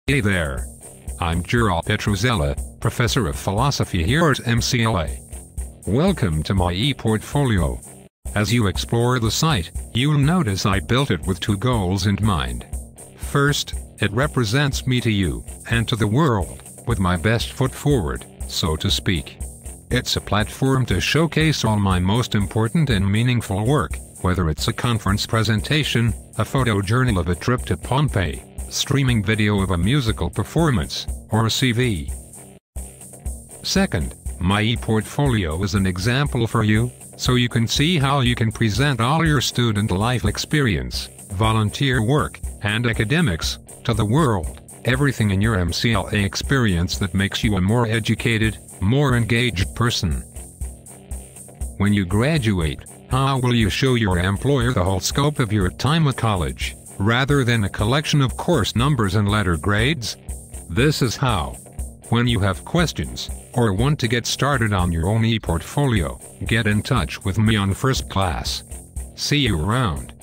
Hey there. I'm Gerald Petruzella, Professor of Philosophy here at MCLA. Welcome to my e-portfolio. As you explore the site, you'll notice I built it with two goals in mind. First, it represents me to you, and to the world, with my best foot forward, so to speak. It's a platform to showcase all my most important and meaningful work, whether it's a conference presentation, a photo journal of a trip to Pompeii, streaming video of a musical performance, or a CV. Second, my e-portfolio is an example for you, so you can see how you can present all your student life experience, volunteer work, and academics, to the world, everything in your MCLA experience that makes you a more educated, more engaged person. When you graduate, how will you show your employer the whole scope of your time at college, rather than a collection of course numbers and letter grades? This is how. When you have questions, or want to get started on your own e-portfolio, get in touch with me on First Class. See you around.